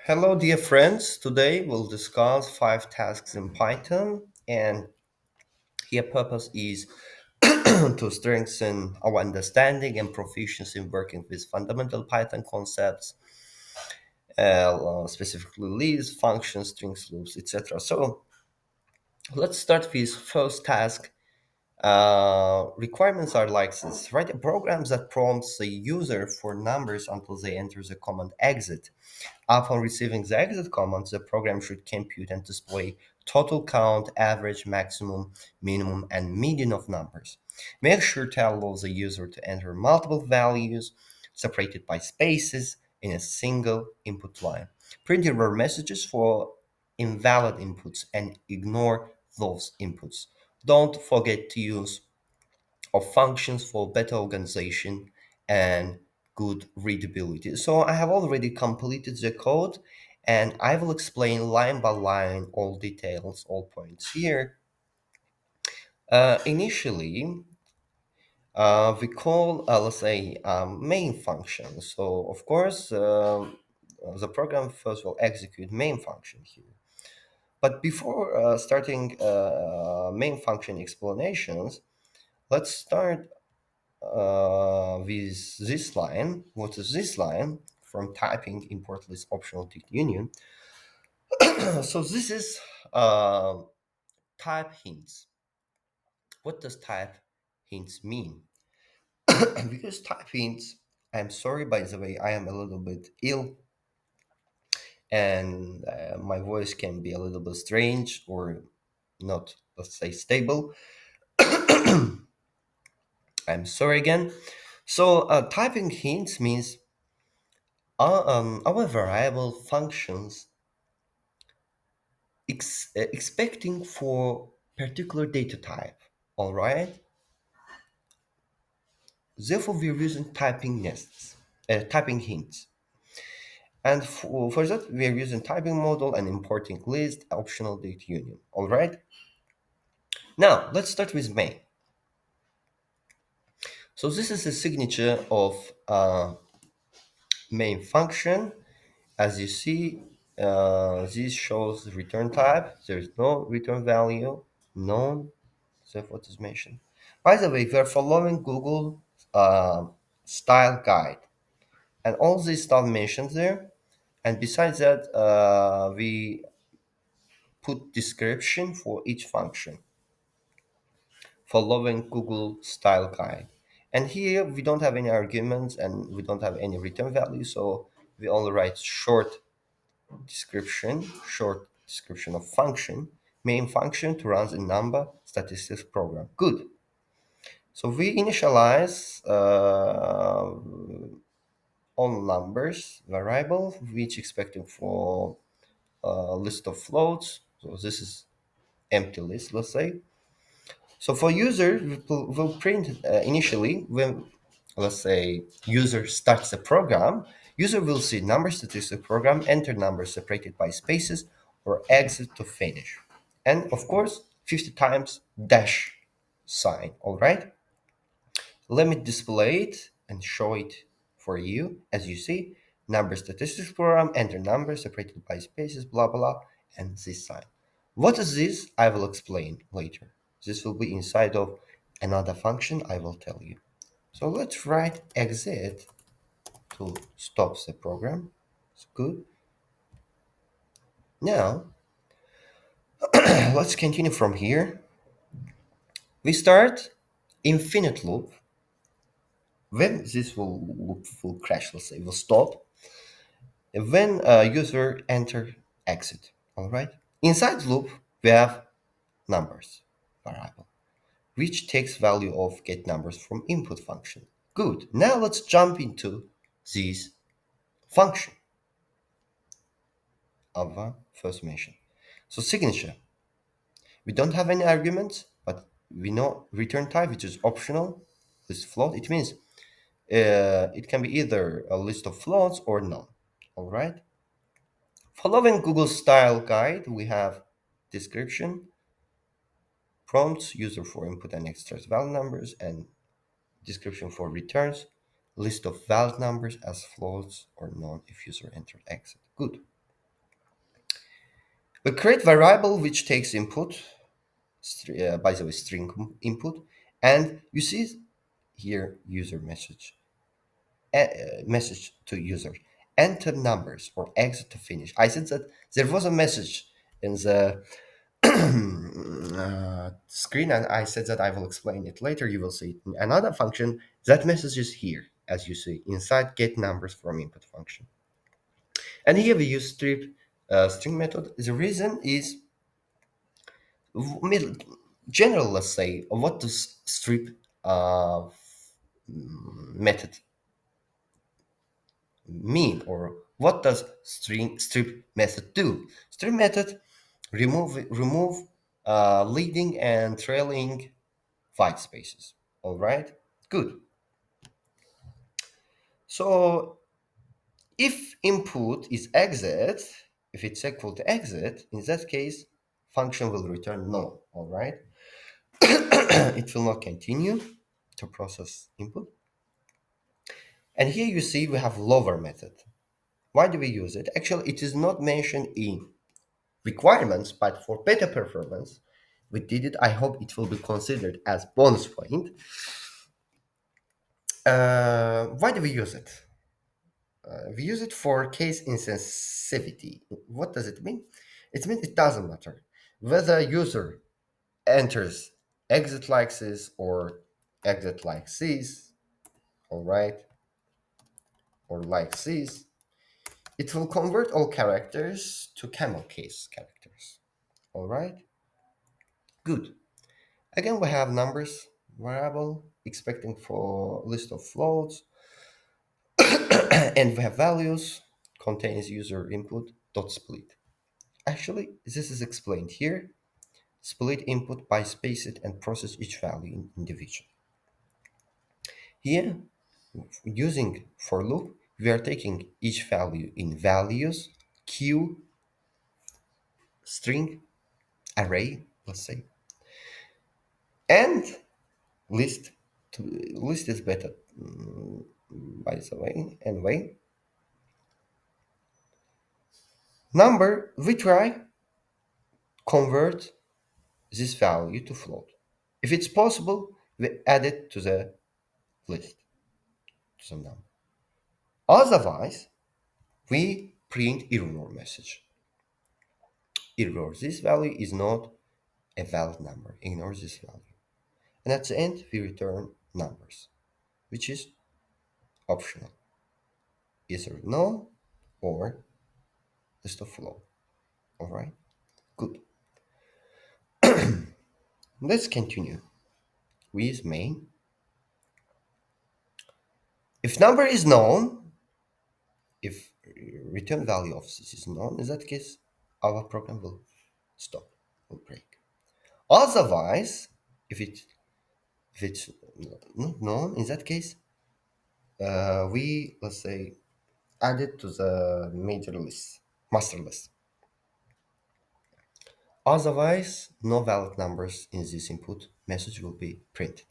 Hello, dear friends. Today we'll discuss five tasks in Python, and here purpose is to strengthen our understanding and proficiency in working with fundamental Python concepts, specifically lists, functions, strings, loops, etc. So let's start with first task. Requirements are like this: write a program that prompts the user for numbers until they enter the command exit. Upon receiving the exit command, the program should compute and display total count, average, maximum, minimum, and median of numbers. Make sure to allow the user to enter multiple values separated by spaces in a single input line. Print error messages for invalid inputs and ignore those inputs. Don't forget to use of functions for better organization and good readability. So I have already completed the code and I will explain line by line all details, all points here. Initially, we call, let's say, main function. So of course, the program first will execute main function here. But before starting main function explanations, let's start with this line. What is this line? From typing import list optional tick union. So this is type hints. What does type hints mean? Because type hints, I'm sorry by the way, I am a little bit ill and my voice can be a little bit strange or not, let's say, stable. I'm sorry again. So typing hints means our variable functions expecting for particular data type. All right. Therefore, we're using typing nests, typing hints, and for that we are using typing model and importing list optional data union. All right. Now let's start with main. So this is a signature of main function. As you see, this shows return type. There is no return value, none. So what is mentioned. By the way, we are following Google uh, style guide, and all this stuff mentioned there. And besides that, we put description for each function, following Google style guide. And here we don't have any arguments and we don't have any return value, so we only write short description of function, main function to run the number statistics program. Good. So we initialize all numbers variable, which expecting for a list of floats. So this is empty list, let's say. So for user, we'll print initially when, let's say, user starts the program, user will see number statistic program, enter numbers separated by spaces, or exit to finish. And of course, 50 times dash sign, all right? Let me display it and show it for you. As you see, number statistics program, enter numbers separated by spaces, blah, blah, and this sign. What is this? I will explain later. This will be inside of another function I will tell you. So let's write exit to stop the program. It's good. Now, let's continue from here. We start infinite loop. When this will crash, let's say, will stop. When a user enter exit, all right? Inside the loop, we have numbers variable, which takes value of get numbers from input function. Good. Now let's jump into this function of first mention. So signature, we don't have any arguments, but we know return type, which is optional, is float. It means it can be either a list of floats or none. All right. Following Google style guide, we have description, prompts, user for input and extract valid numbers, and description for returns, list of valid numbers as floats or none if user entered exit. Good. We create variable which takes input, by the way, string input, and you see here user message, message to user, enter numbers or exit to finish. I said that there was a message in the screen, and I said that I will explain it later. You will see it in another function. That message is here, as you see, inside get numbers from input function. And here we use strip string method. The reason is middle, general, let's say, what does strip method mean, or what does string strip method do? Strip method remove leading and trailing white spaces. All right, good. So if input is exit, if it's equal to exit, in that case, function will return no. All right, it will not continue to process input. And here you see we have lower method. Why do we use it? Actually, it is not mentioned in requirements, but for better performance, we did it. I hope it will be considered as bonus point. Why do we use it? We use it for case insensitivity. What does it mean? It means it doesn't matter whether user enters exit like this or exit like this, all right, or like this. It will convert all characters to camel case characters. All right, good. Again, we have numbers variable expecting for list of floats, and we have values contains user input dot split. Actually, this is explained here. Split input by space it and process each value in individually. Here, using for loop, we are taking each value in values, queue, string, array, let's say, and list. List is better, by the way. Anyway, number, we try convert this value to float. If it's possible, we add it to the list, to the number. Otherwise, we print error message. Error, this value is not a valid number. Ignore this value. And at the end, we return numbers, which is optional. Either no or list of flow. All right, good. Let's continue with main. If number is known, if return value of this is known, in that case, our program will stop, will break. Otherwise, if it if it's not known, in that case, we, let's say, add it to the major list, master list. Otherwise, no valid numbers in this input message will be printed.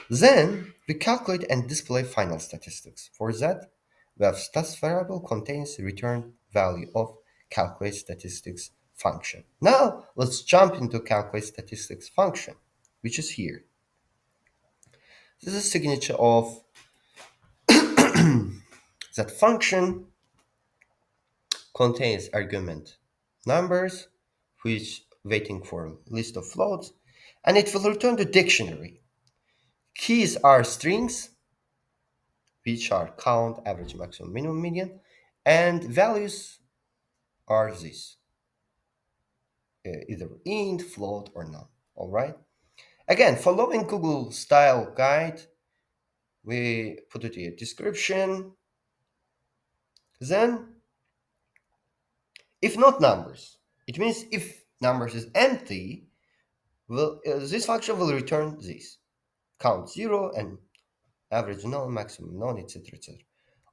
Then we calculate and display final statistics. For that, we have stats variable contains the return value of calculate statistics function. Now let's jump into calculate statistics function, which is here. This is a signature of that function contains argument numbers, which waiting for list of floats, and it will return the dictionary. Keys are strings, which are count, average, maximum, minimum, median, and values are this, either int, float, or none. All right. Again, following Google style guide, we put it in description. Then, if not numbers, it means if numbers is empty, this function will return this count 0 and average none, maximum none, etc. etc.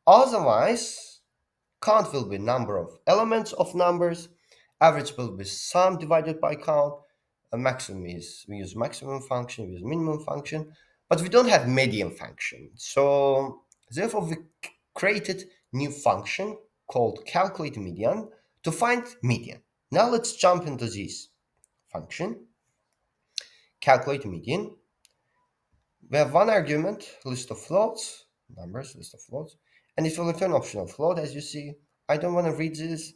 Otherwise, count will be number of elements of numbers, average will be sum divided by count, a maximum is we use maximum function, we use minimum function, but we don't have median function. So therefore we created new function called calculate median to find median. Now let's jump into this function, calculate median. We have one argument, list of floats, numbers, list of floats, and it will return optional float. As you see, I don't want to read this.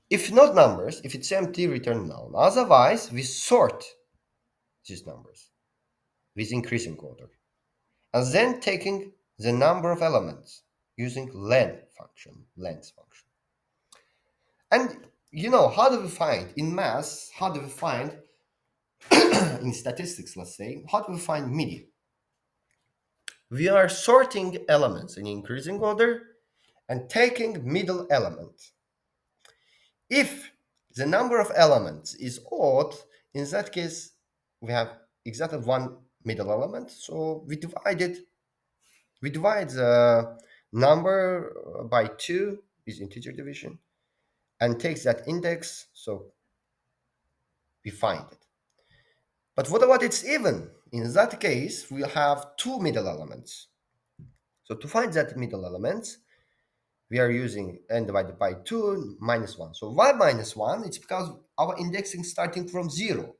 If not numbers, if it's empty, return null. Otherwise, we sort these numbers with increasing order, and then taking the number of elements using length function. And how do we find in math, how do we find in statistics, let's say, how do we find median? We are sorting elements in increasing order and taking middle element. If the number of elements is odd, in that case, we have exactly one middle element. So we divide the number by 2 is integer division and takes that index, so we find it. But what about it's even? In that case, we'll have two middle elements. So to find that middle elements, we are using n divided by 2 minus 1. So why minus 1? It's because our indexing starting from 0.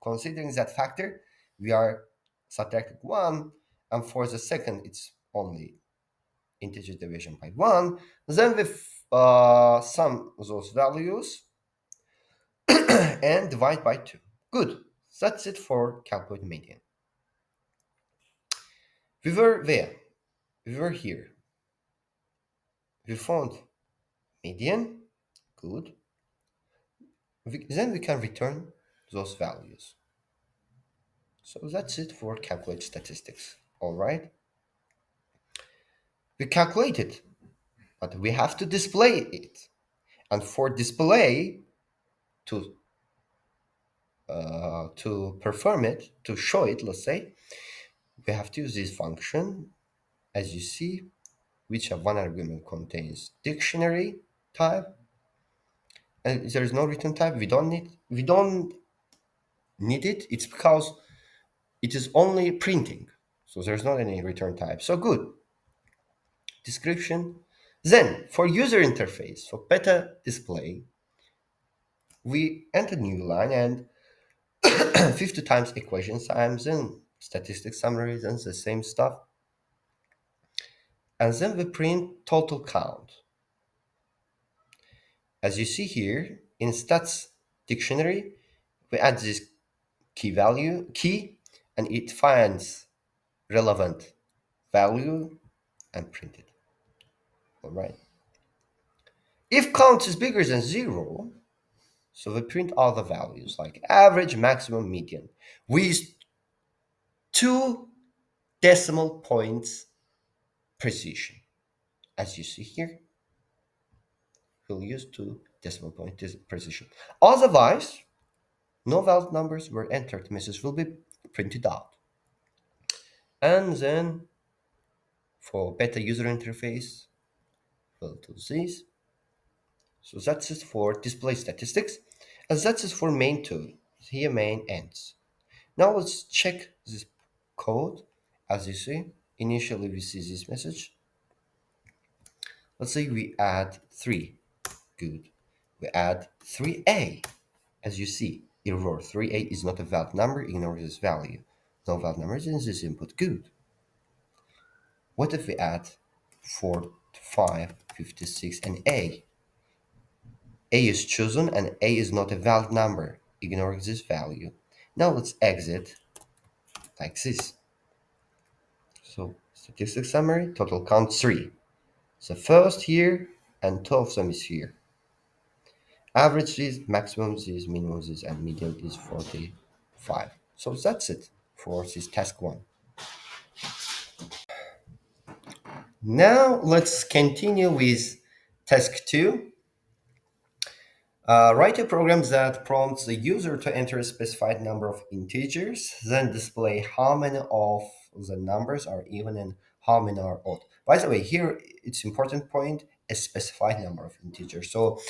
Considering that factor, we are subtracting 1, and for the second, it's only integer division by 1. Then we sum those values and divide by 2. Good. That's it for calculate median. We were there. We were here. We found median. Good. Then we can return those values. So that's it for calculate statistics. All right. We calculate it, but we have to display it. And for display, to perform it, to show it, let's say, we have to use this function, as you see, which have one argument contains dictionary type, and there is no return type. We don't need it. It's because it is only printing, so there's not any return type. So good. Description. Then for user interface, for better display, we enter new line and 50 times equation times and statistics summaries and the same stuff. And then we print total count. As you see here, in stats dictionary, we add this key, and it finds relevant value and print it. All right. If count is bigger than 0, so we print all the values like average, maximum, median with 2 decimal points precision. As you see here, we'll use 2 decimal point precision. Otherwise, no valid numbers were entered. Message will be printed out. And then for better user interface, we'll do this. So that's it for display statistics. And that's it for main tool. Here main ends. Now let's check this code. As you see, initially we see this message. Let's say we add 3. Good. We add 3a. As you see, error 3a is not a valid number, ignore this value. No valid numbers in this input. Good. What if we add 4, 5, 56, and a? A is chosen and a is not a valid number. Ignore this value. Now let's exit like this. So statistics summary, total count 3. So first here and 2 of them is here. Average is, maximum is, minimum is, and median is 45. So that's it for this task 1. Now let's continue with task 2. Write a program that prompts the user to enter a specified number of integers, then display how many of the numbers are even and how many are odd. By the way, here it's important point, a specified number of integers. So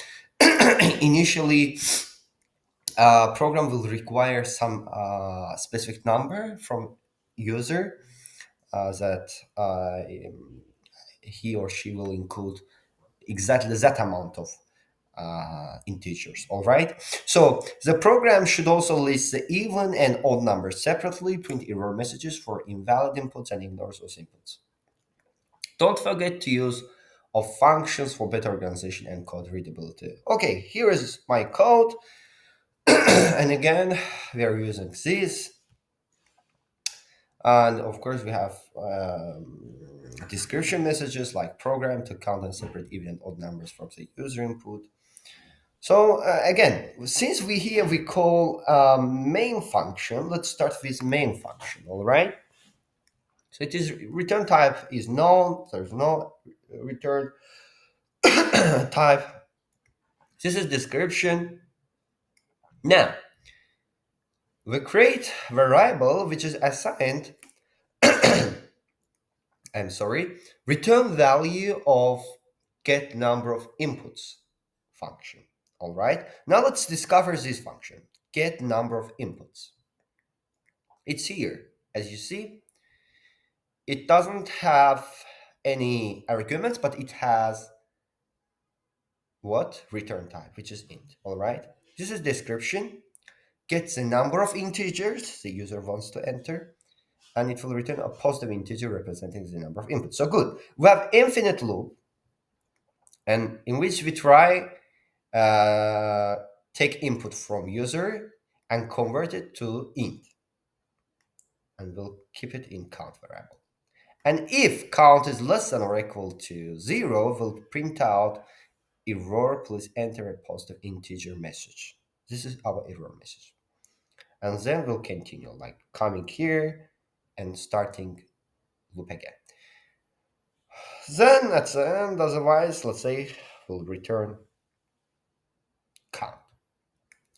initially, program will require some specific number from user that he or she will include exactly that amount of integers. All right. So the program should also list the even and odd numbers separately, print error messages for invalid inputs, and ignores those inputs. Don't forget to use of functions for better organization and code readability. Okay, here is my code. And again, we are using this. And of course, we have description messages like program to count and separate even and odd numbers from the user input. So again, since we call main function, let's start with main function, all right? So it is return type is known, there's no return type. This is description. Now, we create variable which is assigned, I'm sorry, return value of get number of inputs function. All right. Now let's discover this function, get number of inputs. It's here. As you see, it doesn't have any arguments, but it has what? Return type, which is int. All right. This is description, gets the number of integers the user wants to enter, and it will return a positive integer representing the number of inputs. So good. We have infinite loop, and in which we try uh, take input from user and convert it to int, and we'll keep it in count variable. And if count is less than or equal to 0, we'll print out error, please enter a positive integer message. This is our error message. And then we'll continue, like coming here and starting loop again. Then at the end, otherwise, let's say we'll return count.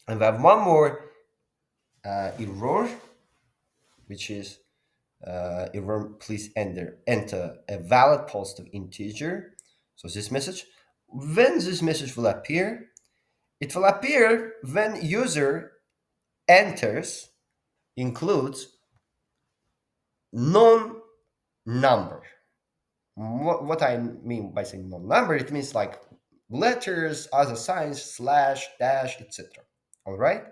And we have one more error, which is error, please enter a valid positive integer. So this message, when this message will appear, it will appear when user enters includes non-number. What I mean by saying non-number, it means like letters, other signs, slash, dash, etc. All right,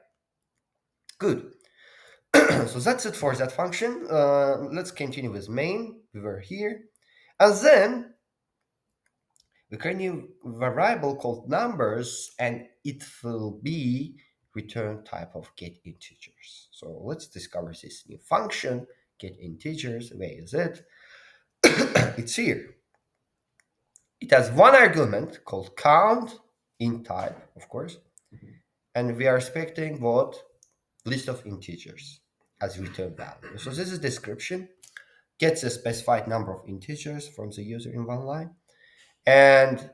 good. So that's it for that function. Let's continue with main. We were here, and then we create a new variable called numbers, and it will be return type of get integers. So let's discover this new function, get integers. Where is it? It's here. It has one argument called count, int type, of course, and we are expecting what? List of integers as return value. So this is description, gets a specified number of integers from the user in one line, and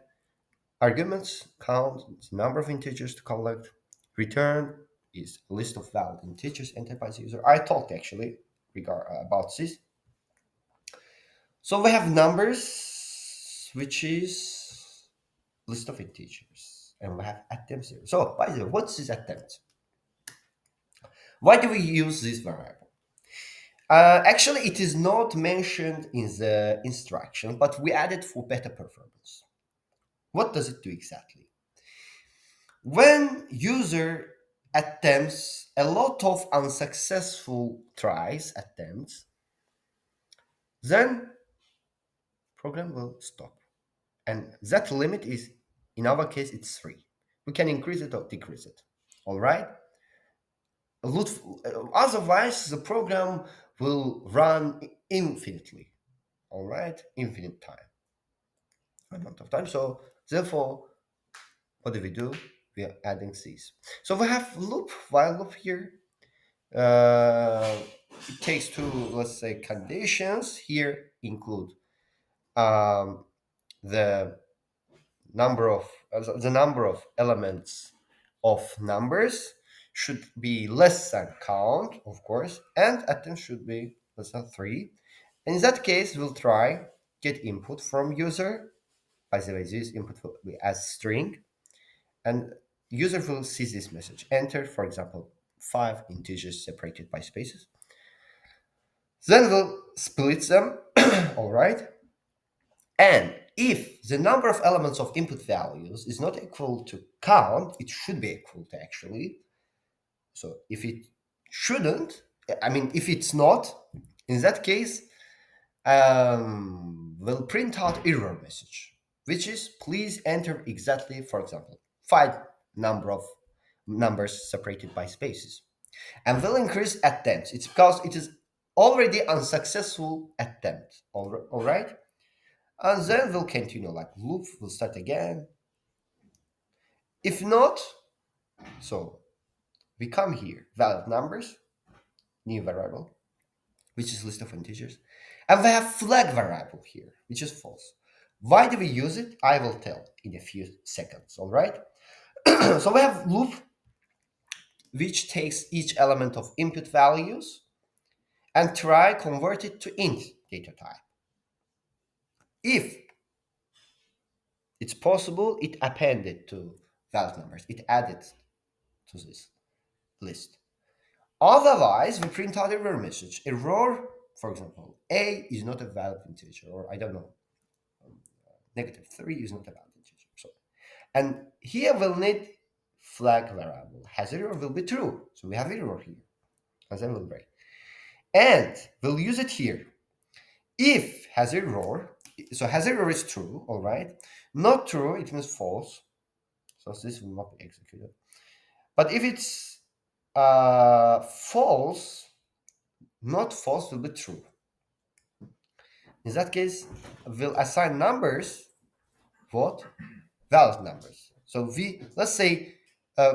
arguments count the number of integers to collect. Return is a list of valid integers entered by the user. I talked actually about this. So we have numbers, which is list of integers, and we have attempt 0. So by the way, what's this attempt? Why do we use this variable? Actually, it is not mentioned in the instruction, but we added for better performance. What does it do exactly? When user attempts a lot of unsuccessful tries, attempts, then program will stop. And that limit is, in our case, it's 3. We can increase it or decrease it. All right? Otherwise, the program will run infinitely. All right? Infinite time. Amount of time. So therefore, what do? We are adding these. So we have loop, while loop here. It takes two, let's say, conditions. Here include um, the the number of elements of numbers should be less than count, of course, and attempt should be less than 3. And in that case, we'll try get input from user. By the way, this input will be as string, and user will see this message. Enter, for example, 5 integers separated by spaces. Then we'll split them, all right? And If the number of elements of input values is not equal to count, it should be equal to actually. So if it shouldn't, I mean, if it's not, in that case, we'll print out error message, which is please enter exactly, for example, five number of numbers separated by spaces. And we'll increase attempts. It's because it is already unsuccessful attempt. All right? And then we'll continue, like loop will start again. If not, so we come here, valid numbers, new variable, which is list of integers. And we have flag variable here, which is false. Why do we use it? I will tell in a few seconds, all right? So we have loop, which takes each element of input values and try convert it to int data type. If it's possible, it appended to valid numbers. It added to this list. Otherwise, we print out error message. Error, for example, a is not a valid integer, or I don't know, -3 is not a valid integer. So, and here we'll need flag variable. Has error will be true. So we have error here. And then we'll break. And we'll use it here. If has error, so has error is true, all right. Not true, it means false. So this will not be executed. But if it's false, not false will be true. In that case, we'll assign numbers, what? Valid numbers. So we, let's say,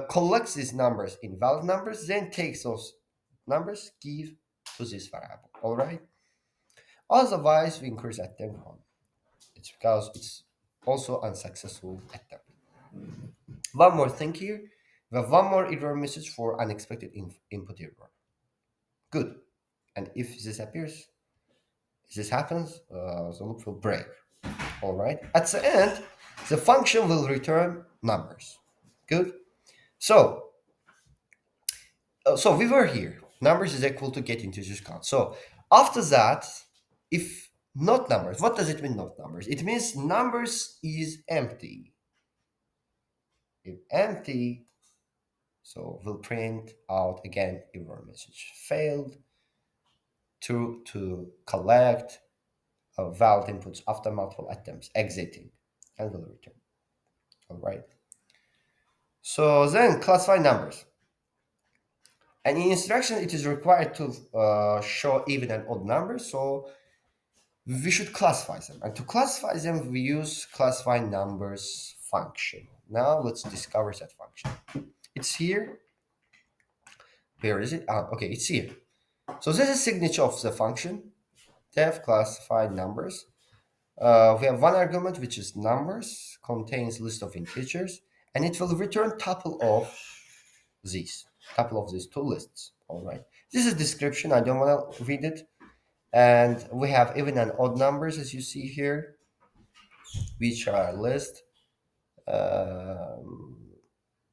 collects these numbers in valid numbers, then takes those numbers, give to this variable, all right? Otherwise, we increase attempt 1. It's because it's also unsuccessful attempt. One more thing here, we have one more error message for unexpected input error. Good. And if this appears, if this happens, the loop will break. All right. At the end, the function will return numbers. Good. So, so we were here. Numbers is equal to get integers count. So after that, if not numbers, what does it mean not numbers? It means numbers is empty. If empty, so we'll print out again error message. Failed to collect valid inputs after multiple attempts, exiting, and will return. All right. So then classify numbers. And in instruction, it is required to show even and odd numbers. So we should classify them. And to classify them, we use classify numbers function. Now let's discover that function. It's here. Where is it? Okay, it's here. So this is signature of the function. Def classify numbers. We have one argument, which is numbers, contains list of integers, and it will return tuple of these two lists. All right. This is description. I don't want to read it. And we have even and odd numbers, as you see here, which are list.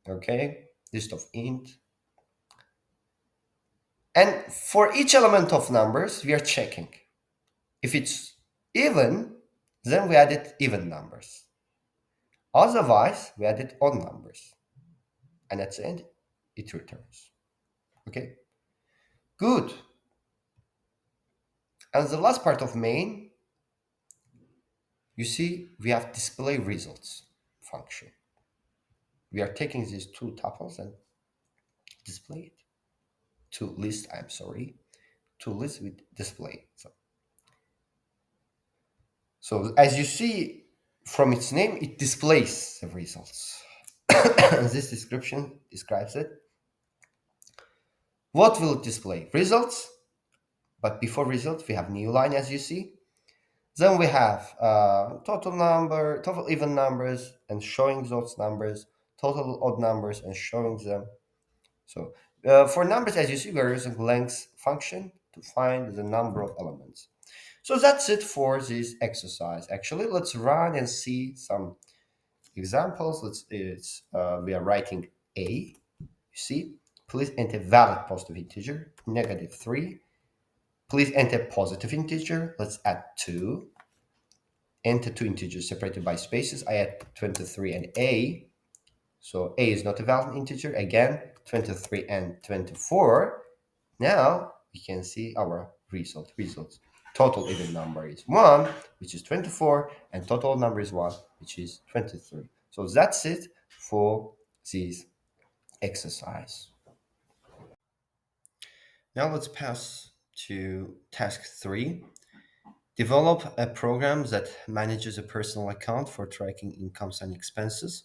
Okay, list of int. And for each element of numbers, we are checking. If it's even, then we added even numbers. Otherwise, we added odd numbers. And at the end, it returns. Okay, good. And the last part of main, you see, we have display results function. We are taking these two tuples and display it. To list, I'm sorry, to list with display. So as you see from its name, it displays the results. This description describes it. What will it display? Results. But before results, we have new line, as you see. Then we have total even numbers and showing those numbers, total odd numbers and showing them. So for numbers, as you see, we're using length function to find the number of elements. So that's it for this exercise. Actually, let's run and see some examples. We are writing A. You see, please enter valid positive integer, -3. Please enter positive integer. Let's add 2. enter two integers separated by spaces. I add 23 and a. So a is not a valid integer. Again, 23 and 24. Now we can see our results. Total even number is 1, which is 24, and total number is 1, which is 23. So that's it for this exercise. Now let's pass to task 3. Develop a program that manages a personal account for tracking incomes and expenses.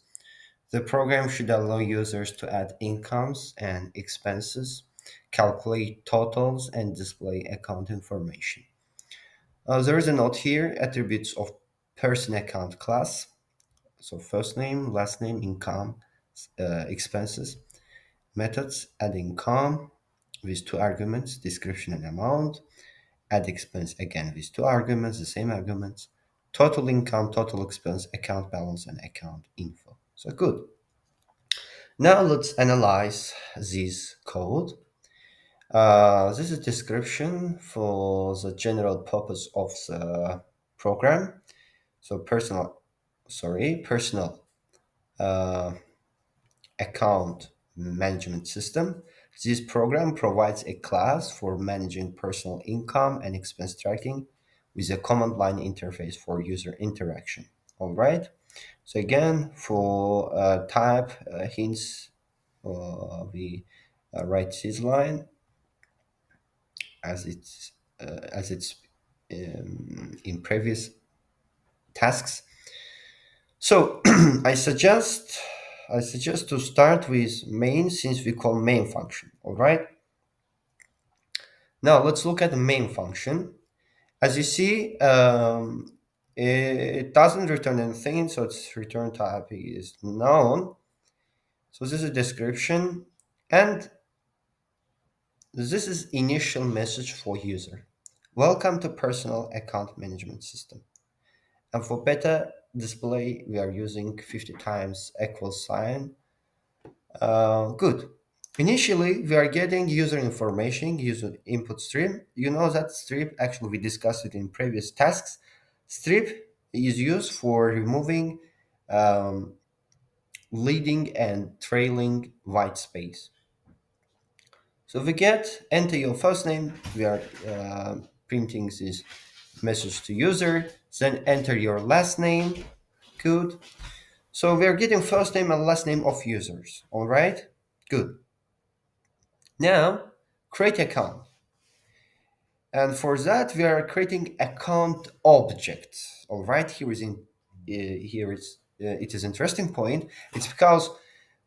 The program should allow users to add incomes and expenses, calculate totals, and display account information. There is a note here, attributes of person account class. So first name, last name, income, expenses. Methods, add income with two arguments, description and amount. Add expense again with two arguments, the same arguments. Total income, total expense, account balance, and account info. So good. Now let's analyze this code. This is description for the general purpose of the program. So personal uh, account management system. This program provides a class for managing personal income and expense tracking with a command line interface for user interaction. All right. So again, for type hints, we write this line as it's in previous tasks. So I suggest to start with main since we call main function. All right. Now let's look at the main function. As you see, it doesn't return anything, so its return type is known. So this is a description, and this is initial message for user. Welcome to personal account management system. And for better display, we are using 50 times equal sign. Good. Initially, we are getting user information, user input stream. You know that strip, actually, we discussed it in previous tasks. Strip is used for removing um, leading and trailing white space. So we get enter your first name. We are printing this message to user. Then enter your last name. Good. So we are getting first name and last name of users. All right. Good. Now create account. And for that, we are creating account objects. All right. It is interesting point. It's because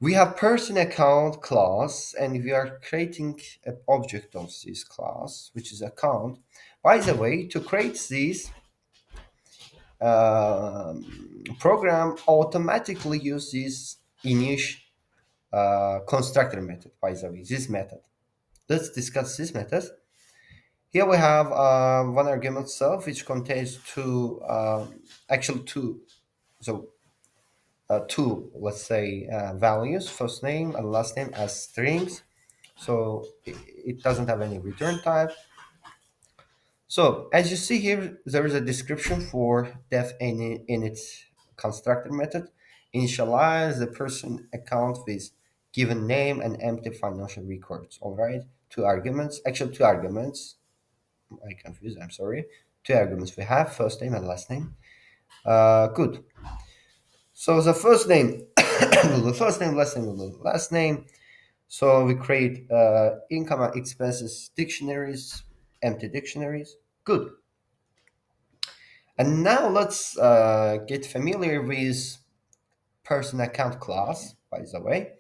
we have person account class and we are creating an object of this class, which is account. By the way, to create this program automatically uses init constructor method. By the way, this method. Let's discuss this method. Here we have one argument self, which contains two, so two, let's say, values, first name and last name as strings. So it doesn't have any return type. So as you see here, there is a description for def in its constructor method. Initialize the person account with given name and empty financial records. All right, two arguments. Actually, two arguments. I confused. I'm sorry. Two arguments we have: first name and last name. Good. So the first name will be the first name, last name will be the last name. So we create income and expenses dictionaries, empty dictionaries. Good. And now let's get familiar with person account class, by the way.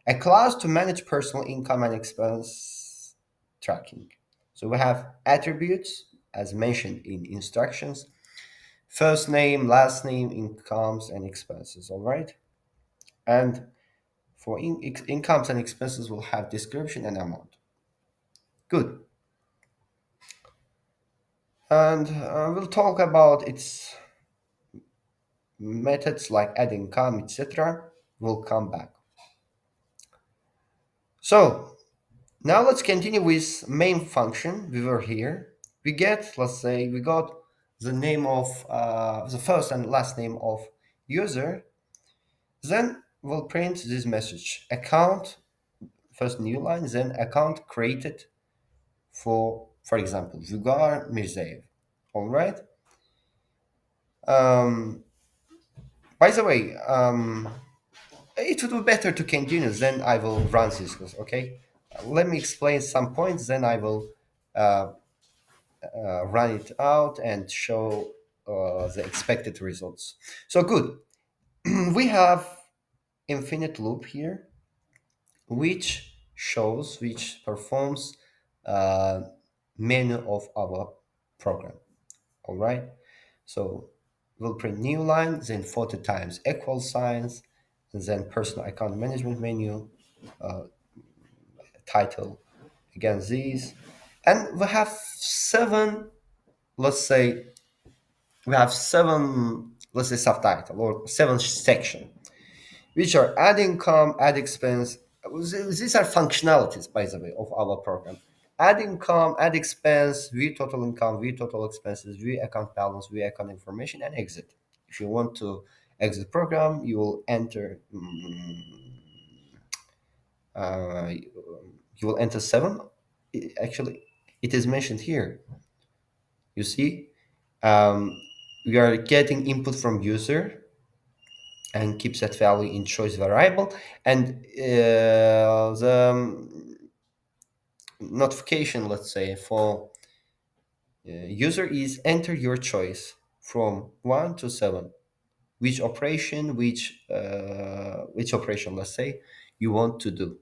A class to manage personal income and expense tracking. So we have attributes as mentioned in instructions. First name, last name, incomes, and expenses, all right? And for incomes and expenses, we'll have description and amount. Good. And we'll talk about its methods like add income, etc. We'll come back. So now let's continue with main function. We were here. Let's say we got the name of the first and last name of user, then we'll print this message: account, first new line, then account created for example, Vugar Mirzaev. All right. Um, by the way, it would be better to continue. Then I will run this course. Okay. Let me explain some points. Then I will uh, run it out and show the expected results. So good. We have infinite loop here, which performs uh, many of our program. All right. So we'll print new line, then 40 times equal signs, and then personal account management menu, title, again these. And we have seven, let's say, we have seven, let's say subtitle or seven section, which are add income, add expense. These are functionalities, by the way, of our program. Add income, add expense, view total income, view total expenses, view account balance, view account information, and exit. If you want to exit program, you will enter. Uh, you will enter seven. Actually, it is mentioned here. You see, um, we are getting input from user and keep that value in choice variable, and the notification, let's say, for user is enter your choice from 1 to 7, which operation, let's say, you want to do.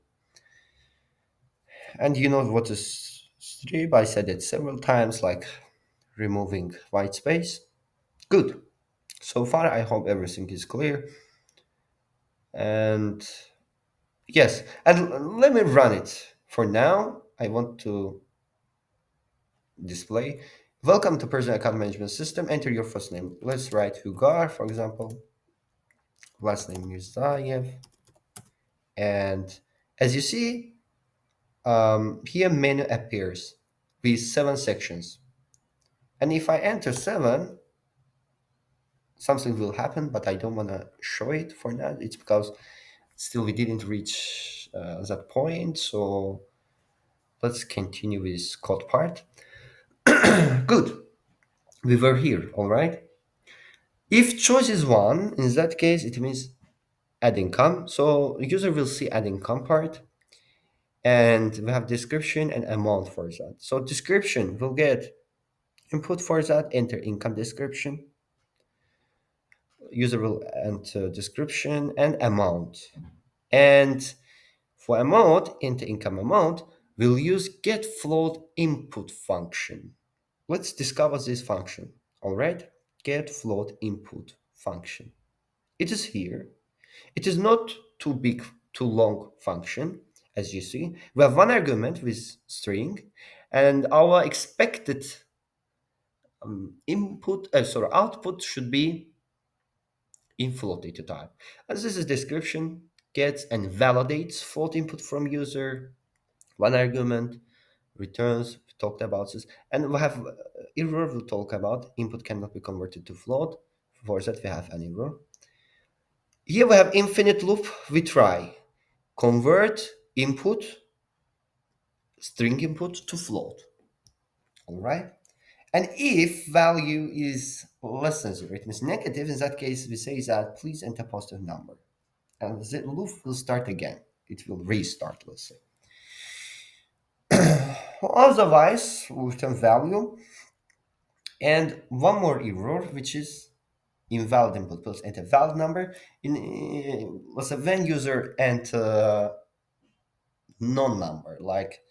And you know what is strip? I said it several times, like removing white space. Good. So far I hope everything is clear. And yes, and let me run it. For now, I want to display. Welcome to Personal Account Management System. Enter your first name. Let's write Hugar, for example. Last name is Zayev. And as you see, here menu appears with seven sections. And if I enter seven, something will happen, but I don't want to show it for now. It's because still we didn't reach that point. So let's continue with code part. Good. We were here, all right? If choice is one, in that case, it means add income. So user will see add income part, and we have description and amount for that. So description will get input for that, enter income description. User will enter description and amount. And for amount, enter income amount, we'll use get float input function. Let's discover this function. All right, get float input function. It is here. It is not too big, too long function, as you see. We have one argument with string, and our expected output should be in float data type. As this is description, gets and validates float input from user, one argument, returns, we talked about this, and we have error, we'll talk about, input cannot be converted to float. For that, we have an error. Here we have infinite loop, we try. Convert input, string input to float. All right. And if value is less than zero, it means negative, in that case, we say that please enter positive number. And the loop will start again. It will restart, let's say. Otherwise, we return value. And one more error, which is invalid input plus enter valid number. Let's say when user enter non-number, like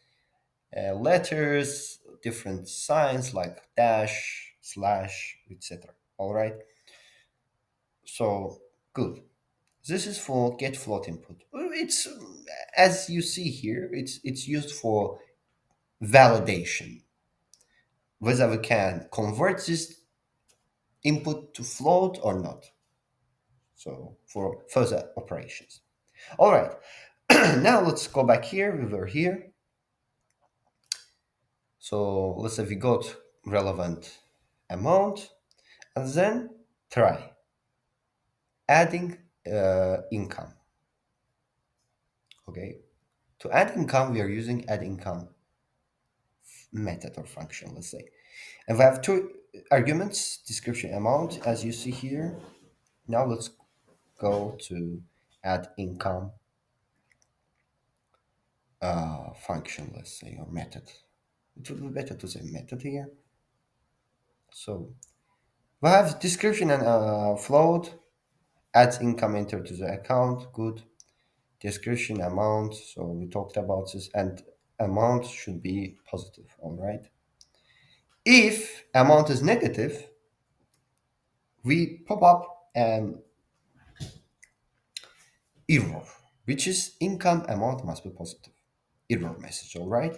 letters, different signs like dash, slash, etc. All right. So good. This is for get float input. It's as you see here. It's used for validation, whether we can convert this input to float or not. So for further operations. All right. Now let's go back here. We were here. So let's say we got relevant amount. And then try adding income. Okay. To add income, we are using add income method or function, let's say. And we have two arguments, description amount, as you see here. Now let's go to add income function, let's say, or method. It would be better to say method here. So we have description and float, adds income entered to the account, good. Description amount, so we talked about this, and amount should be positive, all right? If amount is negative, we pop up an error, which is income amount must be positive. Error message, all right?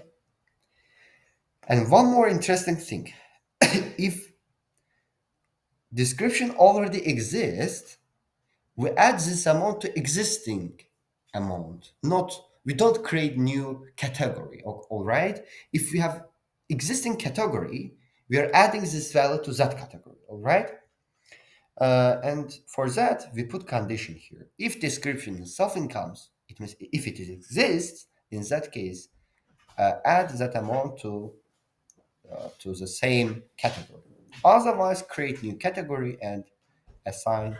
And one more interesting thing, if description already exists, we add this amount to existing amount, not we don't create new category, all right? If we have existing category, we are adding this value to that category, all right? And for that, we put condition here. If description itself incomes, it means if it exists, in that case, add that amount to the same category. Otherwise, create new category and assign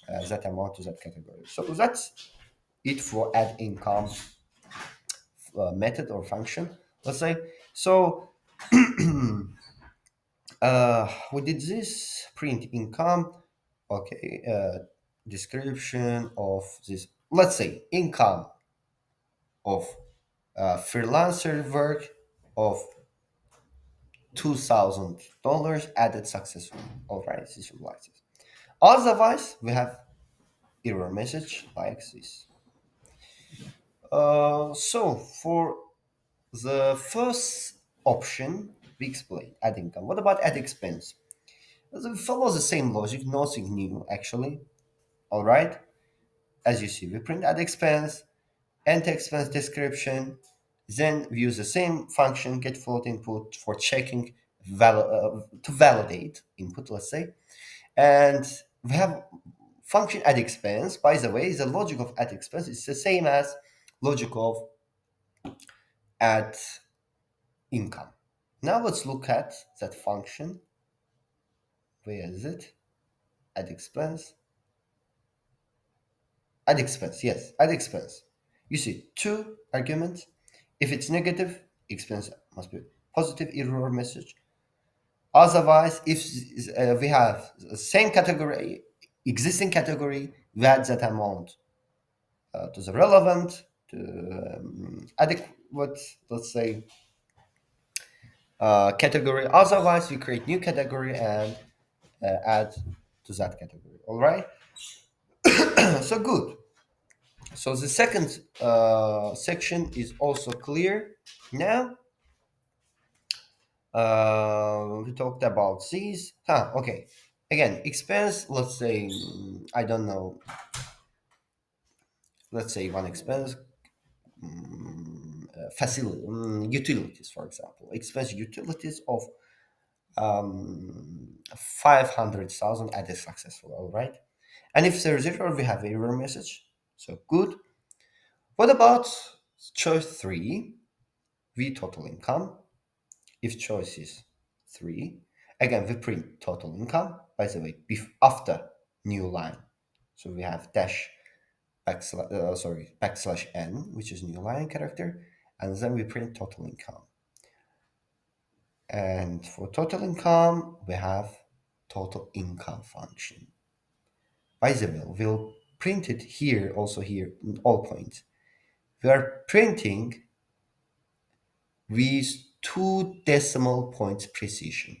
that amount to that category. So that's it for add income method or function, let's say. So we did this print income, okay, description of this, let's say income of freelancer work of $2,000 added successfully. All right, this is like this. Otherwise, we have error message like this. So for the first option, we explained add income. What about add expense? It follows the same logic, nothing new actually. All right, as you see, we print add expense, enter expense description, then we use the same function get float input for checking to validate input, let's say, and we have function add expense. By the way, the logic of add expense is the same as logic of add income. Now let's look at that function. Where is it? Add expense. Add expense, yes, add expense. You see two arguments. If it's negative, expense must be positive error message. Otherwise, if we have the same category, existing category, we add that amount to the relevant, to adequate, let's say, category. Otherwise, we create new category and add to that category. All right. So good. So the second section is also clear. Now we talked about these. Okay. Again, expense. Let's say I don't know. Let's say one expense facility utilities, for example. Expense utilities of 500,000 added successful. All right. And if there's error, we have error message. So good. What about choice three? V total income. If choice is three, again we print total income. By the way, after new line, so we have dash backslash n, which is new line character, and then we print total income. And for total income, we have total income function. By the way, we'll print it here, also here in all points. We are printing with 2 decimal points precision.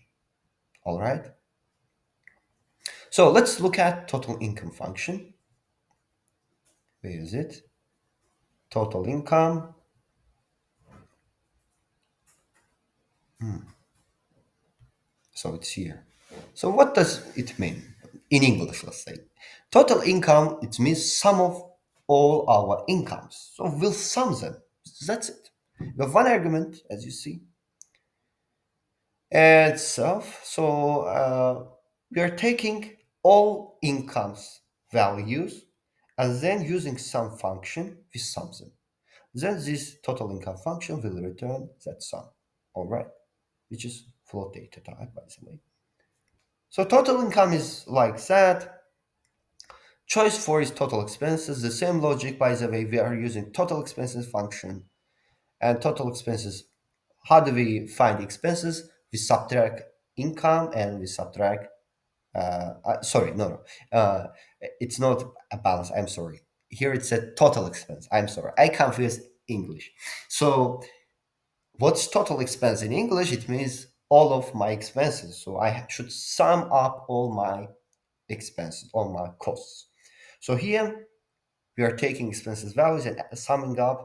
All right. So let's look at total income function. Where is it? Total income. So it's here. So what does it mean in English? Let's say total income. It means sum of all our incomes. So we'll sum them. That's it. We have one argument, as you see, itself. So We are taking all incomes values and then using some function, we sum them. Then this total income function will return that sum. All right, which is float data type, by the way. So total income is like that. Choice 4 is total expenses. The same logic, by the way, we are using total expenses function. And total expenses, how do we find expenses? We subtract income and we subtract, sorry, no, no. It's not a balance, I'm sorry. Here it's a total expense. I'm sorry. I confuse English. So what's total expense in English? It means all of my expenses. So I should sum up all my expenses, all my costs. So here we are taking expenses values and summing them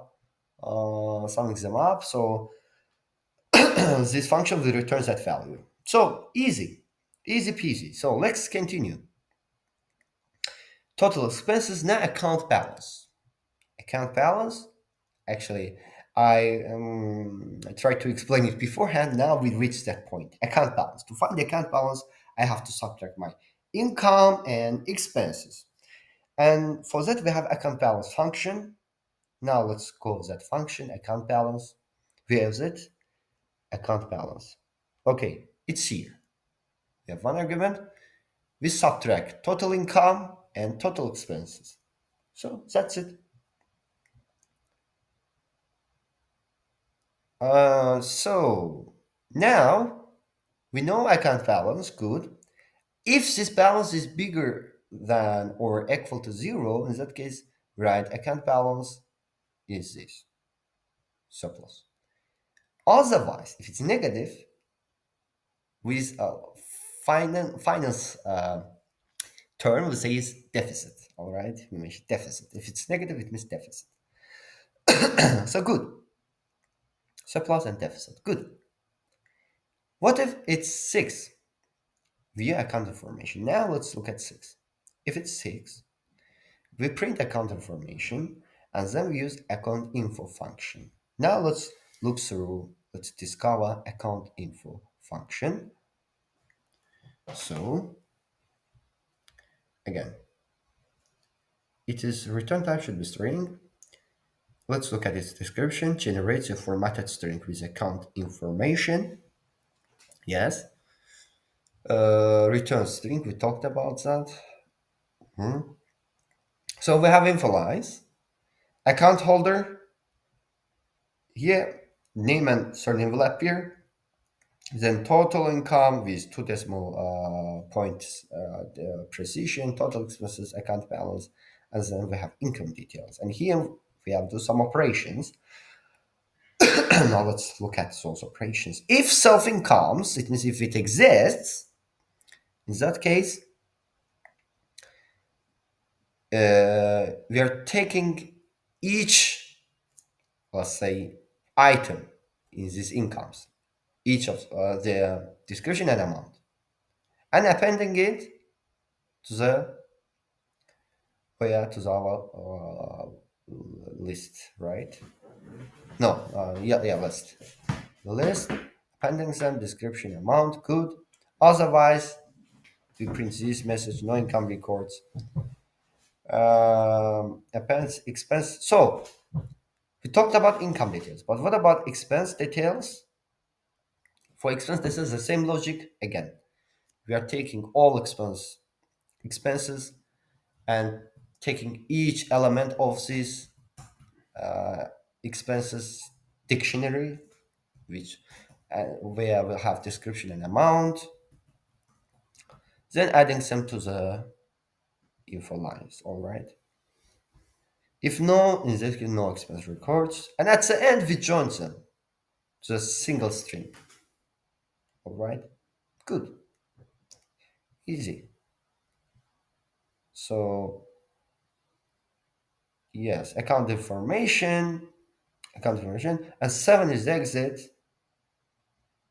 up. So this function will return that value. So easy peasy. So let's continue. Total expenses, now account balance. Account balance, actually, I tried to explain it beforehand. Now we reach that point. Account balance. To find the account balance, I have to subtract my income and expenses. And for that, we have account balance function. Now let's call that function account balance. Where is it? Account balance. Okay, it's here. We have one argument. We subtract total income and total expenses. So that's it. So now we know account balance, good. If this balance is bigger than or equal to zero, in that case, right, account balance is this, surplus. Otherwise, if it's negative, with finance term, we say is deficit. All right, we mention deficit. If it's negative, it means deficit. So good, surplus and deficit. Good. What if it's six? View account information. Now let's look at six. If it's six, we print account information and then we use account info function. Now let's look through, let's discover account info function. So again, it is return type should be string. Let's look at its description. Generates a formatted string with account information. Yes. Return string, we talked about that. So we have info lines. Account holder, here, name and surname will appear. Then total income with two decimal points the precision, total expenses, account balance, and then we have income details. And here we have to do some operations. Now let's look at those operations. If something comes, it means if it exists, in that case, we are taking each, let's say, item in these incomes, each of the description and amount, and appending it to the to our list, right? No, yeah, list. The list, appending them, description, amount, good. Otherwise, we print this message, no income records. Appends expense. So we talked about income details, but what about expense details? For expense, this is the same logic again. We are taking all expenses and taking each element of this expenses dictionary, which where we'll have description and amount, then adding them to the info lines. All right. If no, in this case, no expense records, and at the end we join them to a single string. All right. Good. Easy. So yes, account information, and seven is the exit.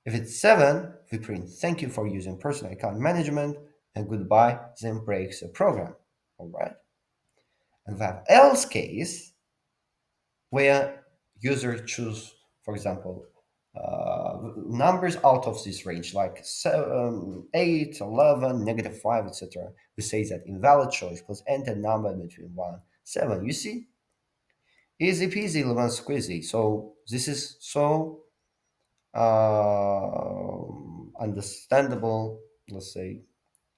If it's seven, we print thank you for using personal account management and goodbye, then breaks the program. All right. And we have else case where user choose, for example, numbers out of this range, like 8, 11, -5, etc. We say that invalid choice plus enter number between 1, 7. You see? Easy peasy, lemon squeezy. So this is so understandable, let's say,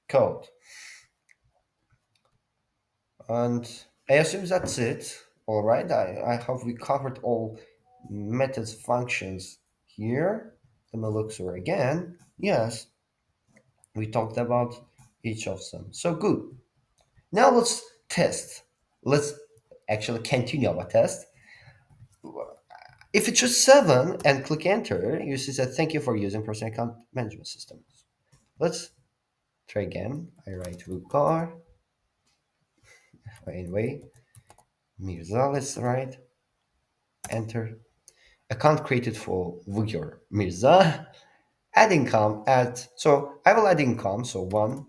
code. And I assume that's it. All right. I hope we covered all methods, functions here. Let me look through again. Yes, we talked about each of them. So good. Now let's test. Let's actually continue our test. If you choose 7 and click enter, you see that thank you for using personal account management system. Let's try again. I write Rukar. Anyway, Mirza, let's write. Enter. Account created for Uyghur Mirza. Add income at, so I will add income. So one,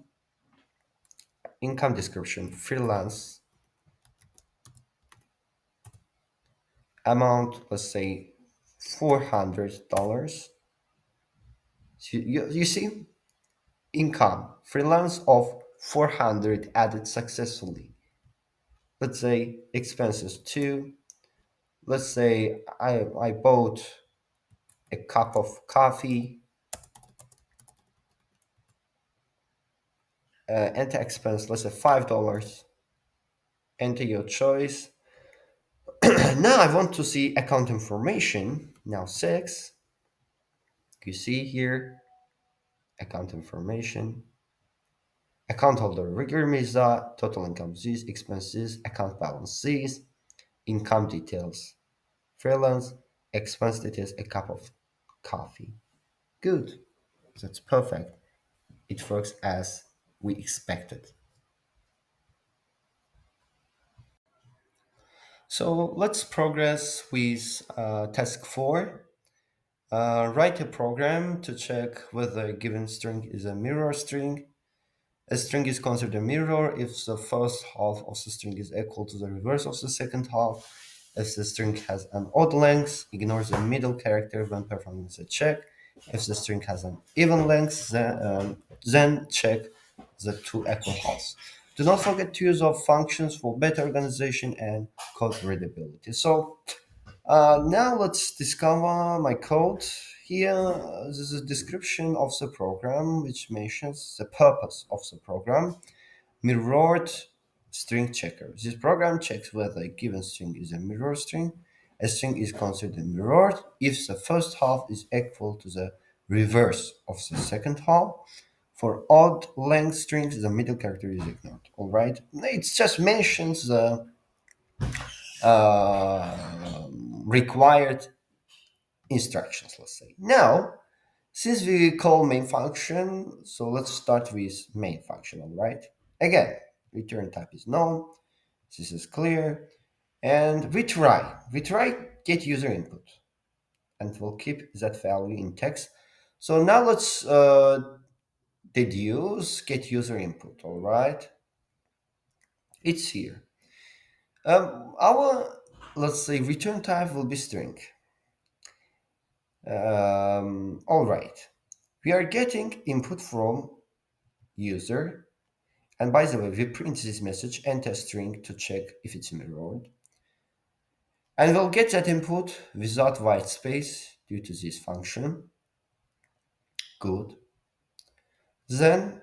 income description, freelance, amount, let's say $400. So you see, income, freelance of 400 added successfully. Let's say expenses two. Let's say I bought a cup of coffee. Enter expense, let's say $5. Enter your choice. Now I want to see account information. Now 6. You see here, account information. Account holder, regular Mirza, total income this, expenses, account balance this, income details, freelance, expense details, a cup of coffee. Good. That's perfect. It works as we expected. So let's progress with task 4. Write a program to check whether a given string is a mirror string. A string is considered a mirror if the first half of the string is equal to the reverse of the second half. If the string has an odd length, ignore the middle character when performing the check. If the string has an even length, then check the two equal halves. Do not forget to use our functions for better organization and code readability. So now let's discover my code. Here, this is a description of the program which mentions the purpose of the program. Mirrored string checker. This program checks whether a given string is a mirror string. A string is considered mirrored if the first half is equal to the reverse of the second half. For odd length strings, the middle character is ignored. All right, it just mentions the required instructions, let's say. Now, since we call main function, so let's start with main function, all right? Again, return type is known. This is clear. And we try get user input, and we'll keep that value in text. So now let's deduce get user input, all right? It's here. Our, let's say, return type will be string. All right. We are getting input from user. And by the way, we print this message, enter string to check if it's mirrored. And we'll get that input without white space due to this function. Good. Then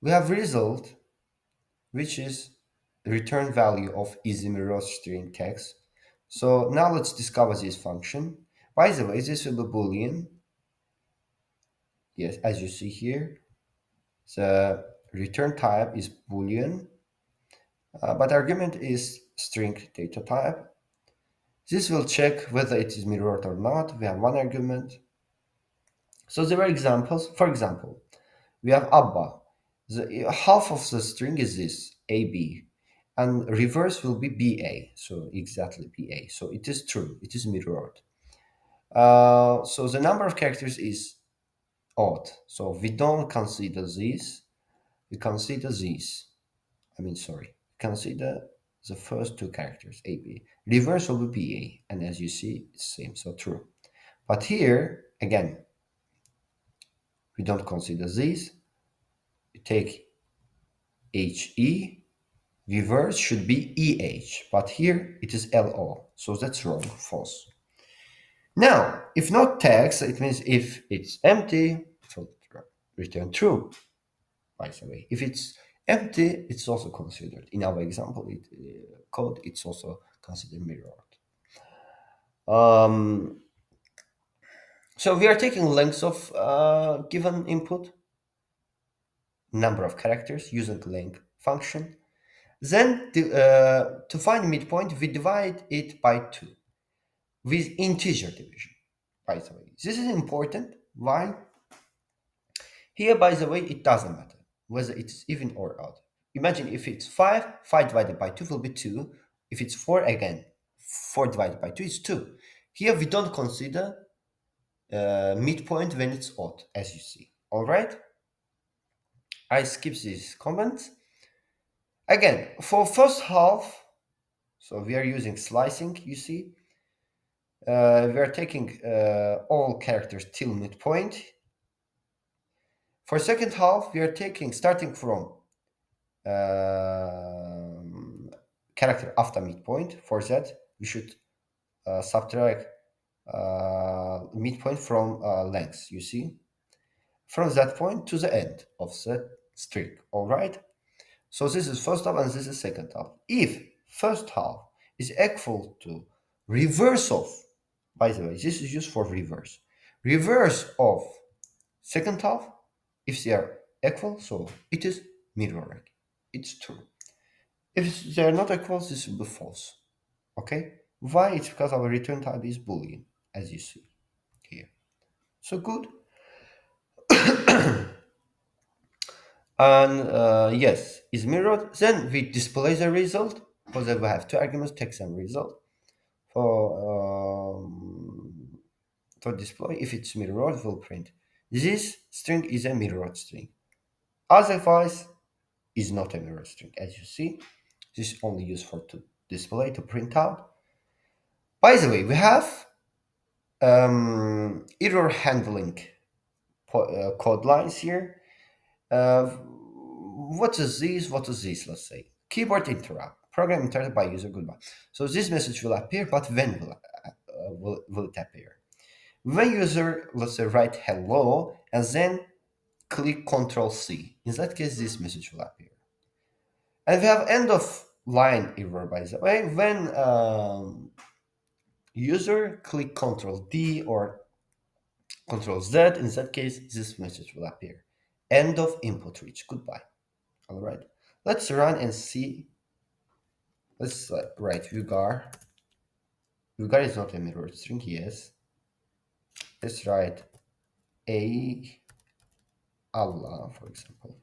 we have result, which is the return value of is mirror string text. So now let's discover this function. By the way, this will be Boolean. Yes, as you see here, the return type is Boolean, but argument is string data type. This will check whether it is mirrored or not. We have one argument. So there are examples. For example, we have Abba. Half of the string is this, AB, and reverse will be BA. So exactly BA. So it is true. It is mirrored. So the number of characters is odd. So we don't consider this. We consider these. Sorry. Consider the first two characters, AB. Reverse will be BA. And as you see, it's same. So true. But here, again, We don't consider these. We take HE. Reverse should be EH, but here it is LO. So that's wrong, false. Now, if not text, it means if it's empty, it will return true, by the way. If it's empty, it's also considered. In our example, code, it's also considered mirrored. So we are taking lengths of given input, number of characters using length function. Then to find midpoint, we divide it by 2 with integer division, by the way. This is important. Why? Here, by the way, it doesn't matter whether it's even or odd. Imagine if it's 5, 5 divided by 2 will be 2. If it's 4, again, 4 divided by 2 is 2. Here we don't consider midpoint when it's odd, as you see. All right? I skip these comments. Again, for first half, so we are using slicing, you see. We are taking all characters till midpoint. For second half, we are taking, starting from character after midpoint. For that, we should subtract midpoint from length, you see. From that point to the end of the string, all right? So this is first half and this is second half. If first half is equal to reverse of, by the way, this is used for reverse. Reverse of second half, if they are equal, so it is mirroring. It's true. If they are not equal, this will be false. Okay? Why? It's because our return type is Boolean, as you see here. So good. And yes, is mirrored. Then we display the result, because we have two arguments, text and result. For display, if it's mirrored, we'll print. This string is a mirrored string. Otherwise, is not a mirrored string. As you see, this is only used for to display, to print out. By the way, we have error handling code lines here. What is this? What is this? Let's say keyboard interrupt. Program interrupted by user. Goodbye. So this message will appear, but when will it appear? When user, let's say, write hello and then click Control C. In that case, this message will appear. And we have end of line error, by the way, when user click Control D or Control Z. In that case, this message will appear. End of input reach. Goodbye. All right. Let's run and see. Let's write Vugar. Vugar is not a mirror string. Yes. Let's write a Allah, for example,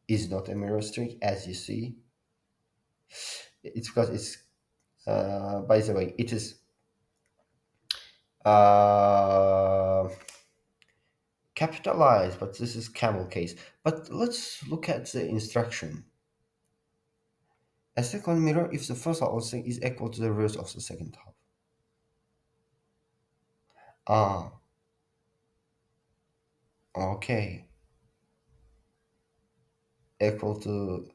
is not a mirror string, as you see. It's because it's, by the way, it is capitalized, but this is camel case. But let's look at the instruction. A second mirror if the first half of the string is equal to the reverse of the second half. Ah, okay. Equal to,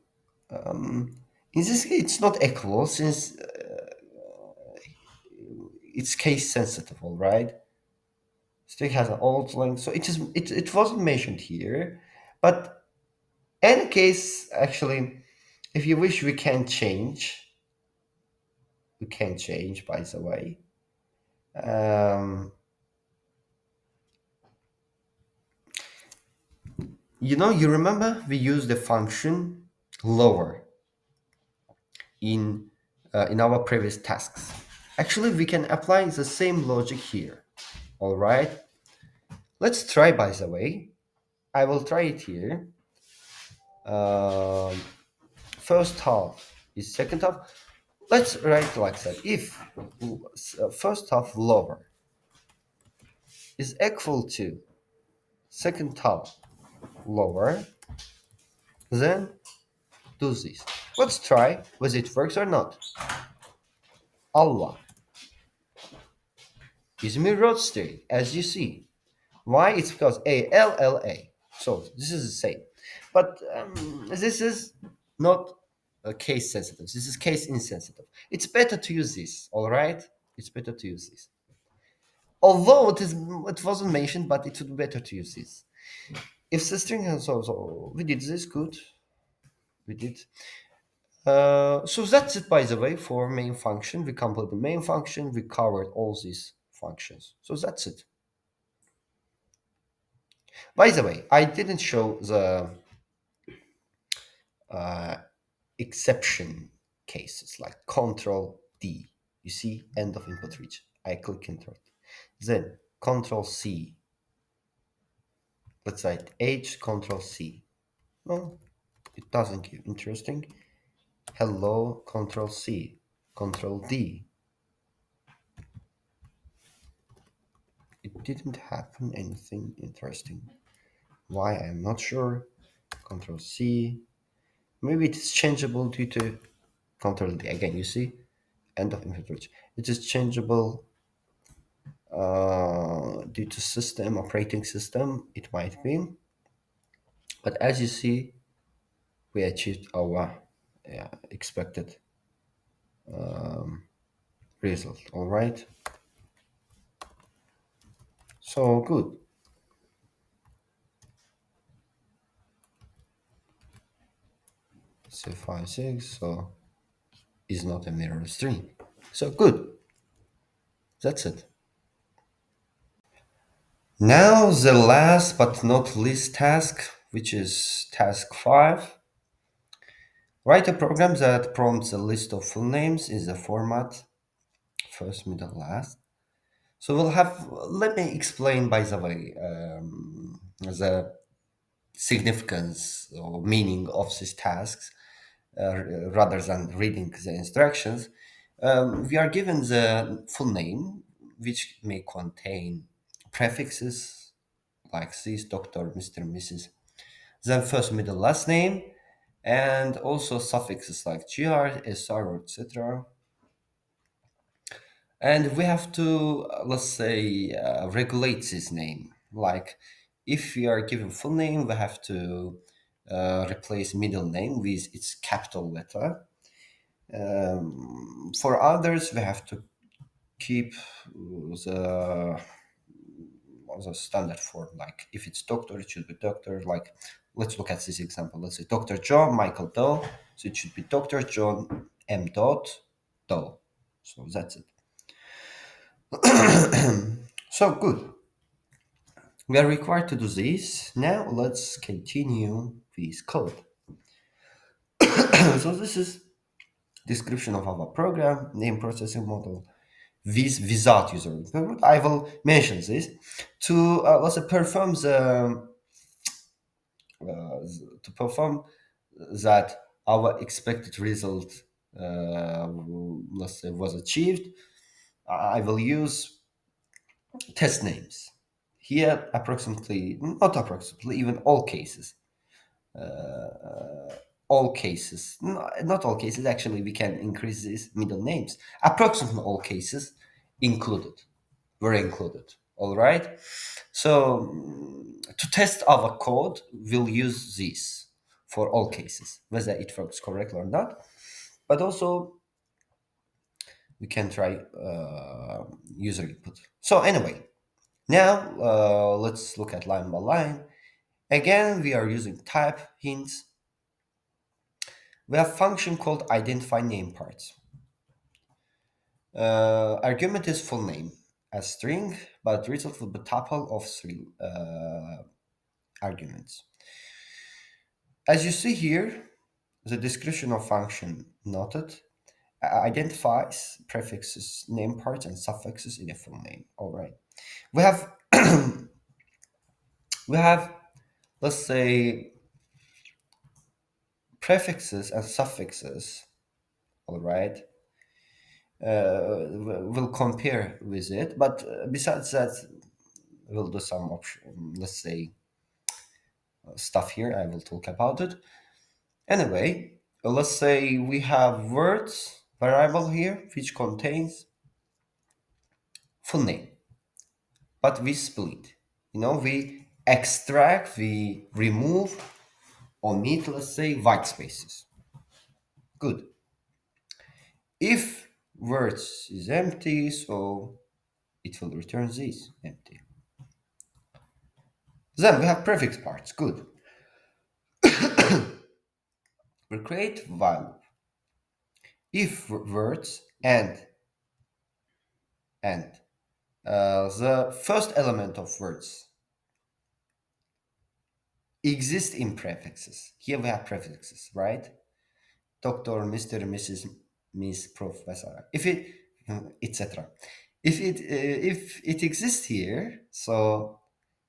in this case, it's not equal since it's case sensitive, all right? String has an old length, so it wasn't mentioned here, but any case, actually, if you wish, we can change. We can change, by the way. You remember we used the function lower in our previous tasks. Actually, we can apply the same logic here. All right. Let's try, by the way. I will try it here. First half is second half. Let's write like that. If first half lower is equal to second half lower, then do this. Let's try whether it works or not. Allah is mirrored string, as you see. Why? It's because A, L, L, A. So this is the same, but this is not case sensitive. This is case insensitive. It's better to use this. All right, it's better to use this. Although it wasn't mentioned, but it would be better to use this. If the string has also we did this good, we did. So that's it. By the way, for main function, we completed the main function. We covered all these functions. So that's it. By the way, I didn't show the exception cases like Control D. You see, end of input reach. I click enter. Then Control C. Let's write H, Control C. No, it doesn't give. Interesting. Hello, Control C, Control D. It didn't happen anything interesting. Why? I'm not sure. Control C. Maybe it is changeable due to Control D. Again, you see, end of input reach. It is changeable due to system, operating system. It might be, but as you see, we achieved our expected result. All right. So good. So 5 6. So is not a mirror string. So good. That's it. Now the last but not least task, which is task 5. Write a program that prompts a list of full names in the format first, middle, last. So we'll have, let me explain by the way, the significance or meaning of these tasks rather than reading the instructions. We are given the full name, which may contain prefixes like this, Dr., Mr., Mrs., then first, middle, last name, and also suffixes like gr, sr, etc. And we have to, let's say, regulate this name. Like if we are given full name, we have to replace middle name with its capital letter. For others, we have to keep the standard form. Like if it's doctor, it should be doctor. Like let's look at this example. Let's say Dr. John Michael Doe. So it should be Dr. John M. Doe. So that's it. So good. We are required to do this. Now let's continue this code. So this is description of our program, name processing model, without user input. I will mention this to let's say to perform that our expected result let's say was achieved. I will use test names here approximately, not approximately, even all cases, not all cases, actually we can increase these middle names, approximately all cases included, were included. All right. So to test our code, we'll use this for all cases, whether it works correctly or not. But also we can try user input. So anyway, now let's look at line by line. Again, we are using type hints. We have function called identify name parts. Argument is full name as string, but result will be tuple of three arguments. As you see here, the description of function noted identifies prefixes, name parts, and suffixes in a full name. All right. We have we have, let's say, prefixes and suffixes. All right. We'll compare with it, but besides that, we'll do some option, let's say, stuff here. I will talk about it. Anyway, let's say we have words variable here which contains full name, but we split. We Extract, we remove, omit, let's say, white spaces. Good. If words is empty, so it will return this empty. Then we have prefix parts. Good. We create while if words and the first element of words exist in prefixes. Here we have prefixes, right? Doctor, Mr., Mrs., Miss, Professor. If it, etc. If it exists here, so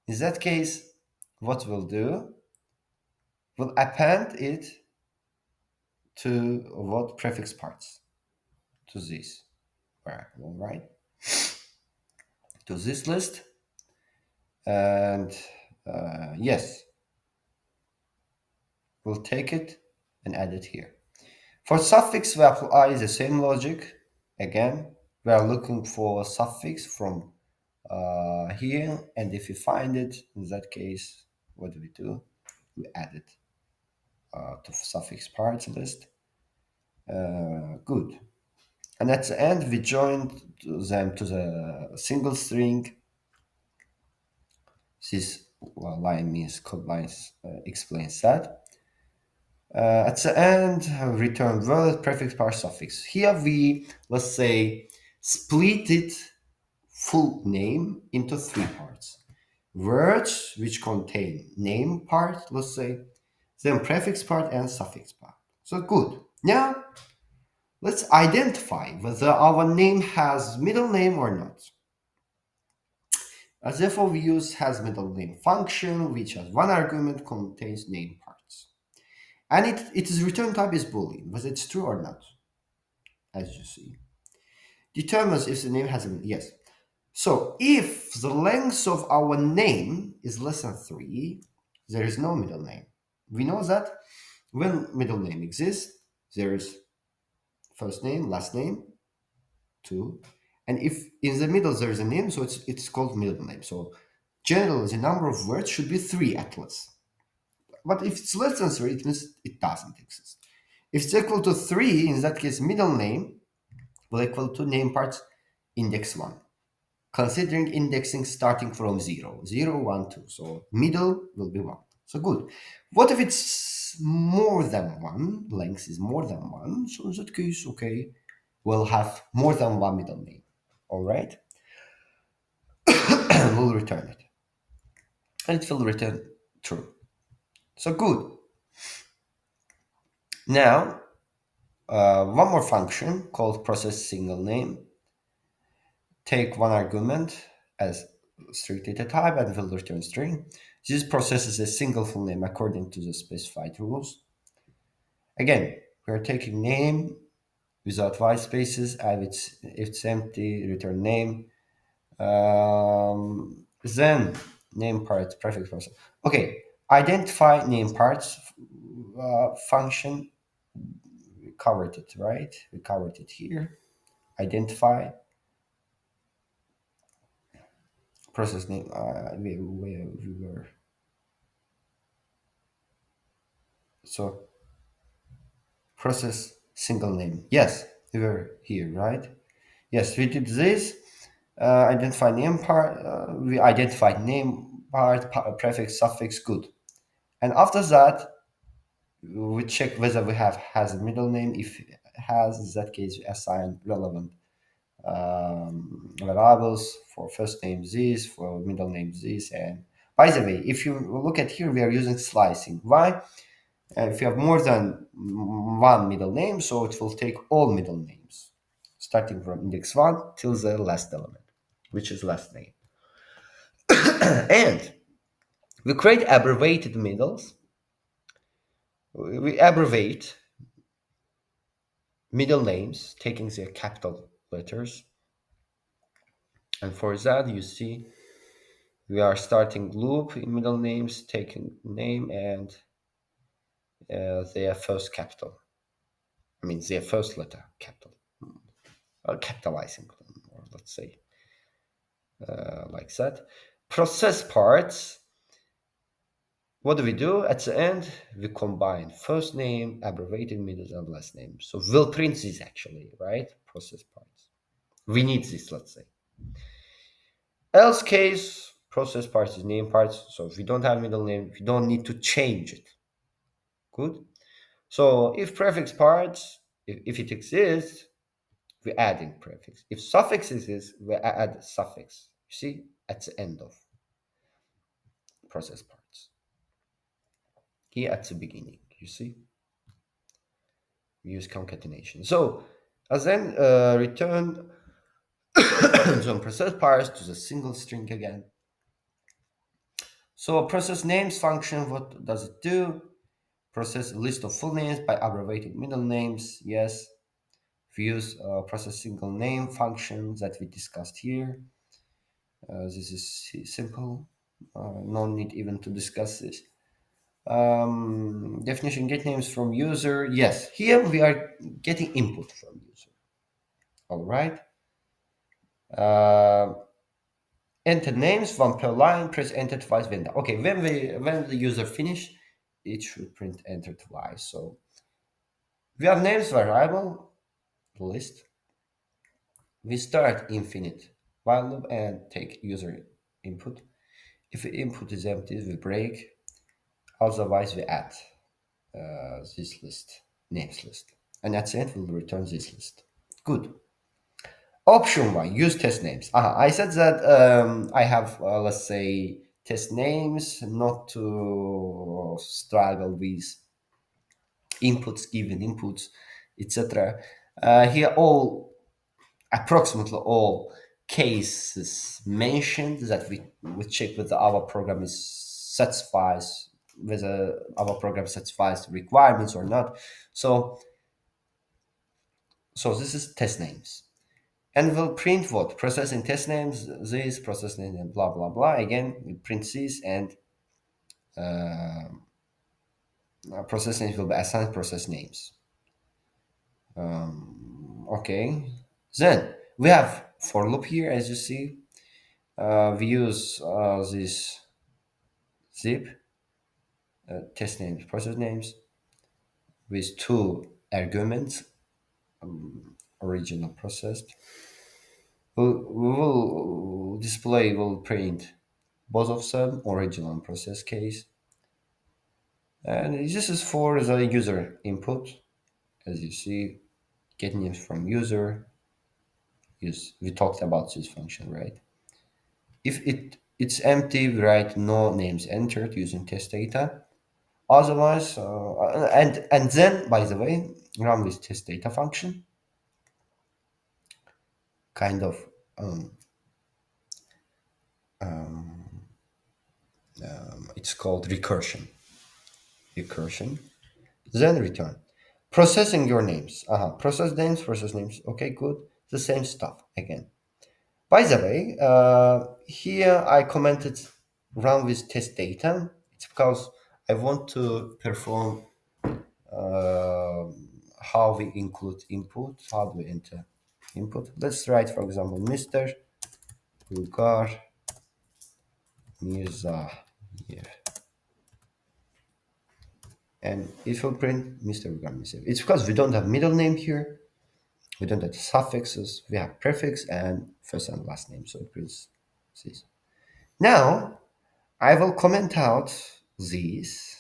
in that case, what we'll do, we'll append it to what prefix parts to this variable, right? To this list, and yes, we'll take it and add it here. For suffix, we apply the same logic. Again, we are looking for a suffix from here, and if we find it, in that case, what do? We add it to suffix parts list. Good. And at the end, we join them to the single string. This line means code lines explains that. At the end, return word, prefix, part, suffix. Here we, let's say, split it full name into three parts. Words which contain name part, let's say, then prefix part and suffix part. So good. Now let's identify whether our name has middle name or not. As therefore we use has middle name function, which has one argument contains name parts. And its return type is Boolean, whether it's true or not, as you see. Determines if the name has a yes. So if the length of our name is less than 3, there is no middle name. We know that when middle name exists, there is first name, last name, 2. And if in the middle there is a name, so it's called middle name. So generally the number of words should be 3 at least. But if it's less than 3, it means it doesn't exist. If it's equal to 3, in that case, middle name will equal to name parts index 1. Considering indexing starting from 0, 0, 1, 2. So middle will be 1. So good. What if it's more than 1? Length is more than 1. So in that case, okay, we'll have more than one middle name. All right? We'll return it. And it will return true. So good. Now, one more function called process single name. Take one argument as strict data type and will return string. This processes a single full name according to the specified rules. Again, we are taking name without white spaces, and if it's empty, return name. Then name part prefix process. Okay, identify name parts function. We covered it, right? We covered it here. Identify process name. We were so process single name. Yes, we were here, right? Yes, we did this. Identify name part. We identified name part, prefix, suffix. Good. And after that, we check whether we have has a middle name. If it has, in that case, we assign relevant variables for first name this, for middle name this. And by the way, if you look at here, we are using slicing. Why? If you have more than one middle name, so it will take all middle names, starting from index 1 till the last element, which is last name. And we create abbreviated middles. We abbreviate middle names, taking the capital letters. And for that, you see, we are starting loop in middle names, taking name and their first capital. I mean, their first letter capital. Or capitalizing them, or let's say like that. Process parts. What do we do at the end? We combine first name, abbreviated middle and last name. So we'll print this actually, right? Process parts. We need this, let's say. Else case, process parts is name parts. So if we don't have middle name, we don't need to change it. Good. So if prefix parts, if it exists, we add in prefix. If suffix exists, we add suffix. You see, at the end of process parts. Here at the beginning, you see, we use concatenation. So as then return some process parts to the single string again. So a process names function, what does it do? Process a list of full names by abbreviated middle names. Yes. We use process single name functions that we discussed here. This is simple. No need even to discuss this. Definition get names from user. Yes, here we are getting input from user. All right. Uh, enter names one per line. Press enter twice when okay when the user finish, it should print enter twice. So we have names variable list. We start infinite while loop and take user input. If the input is empty, we break. Otherwise, we add this list, names list. And at the end, we'll return this list. Good. Option one, use test names. I said that I have, let's say, test names, not to struggle with inputs, given inputs, etc. Here, approximately all cases mentioned that we check whether our program is satisfies whether our program satisfies the requirements or not. So this is test names, and we'll print what processing test names, this process name and blah blah blah. Again, we print this, and process names will be assigned process names. Okay, then we have for loop here, as you see. We use this zip test names, process names with two arguments, original processed. We will display, will print both of them, original and process case. And this is for the user input. As you see, get names from user. Use we talked about this function, right? If it's empty, we write no names entered using test data. Otherwise, and then, by the way, run with test data function. Kind of, it's called recursion. Recursion. Then return. Processing your names. Process names, process names. Okay, good. The same stuff again. By the way, here I commented run with test data. It's because I want to perform how we include input, how do we enter input. Let's write, for example, Mr. Bulgar Mirza here. And it will print Mr. Bulgar Mirza. It's because we don't have middle name here. We don't have suffixes. We have prefix and first and last name. So it prints this. Now, I will comment out these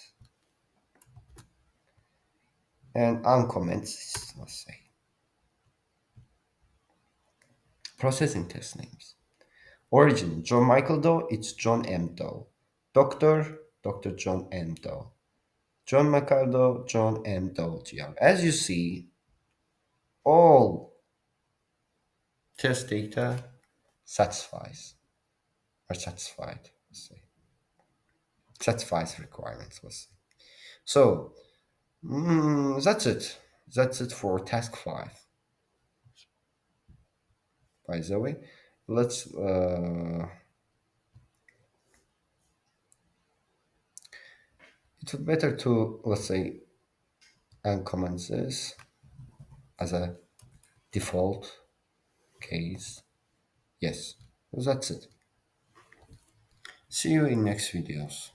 and uncomment this, let's say. Processing test names. Origin, John Michael Doe, it's John M. Doe. Doctor, Dr. John M. Doe. John McArdle, John M. Doe. As you see, all test data satisfies or satisfied, let's say. Satisfies requirements, let's say. So, that's it. That's it for task 5. By the way, let's it's better to, let's say, uncomment this as a default case. Yes, that's it. See you in next videos.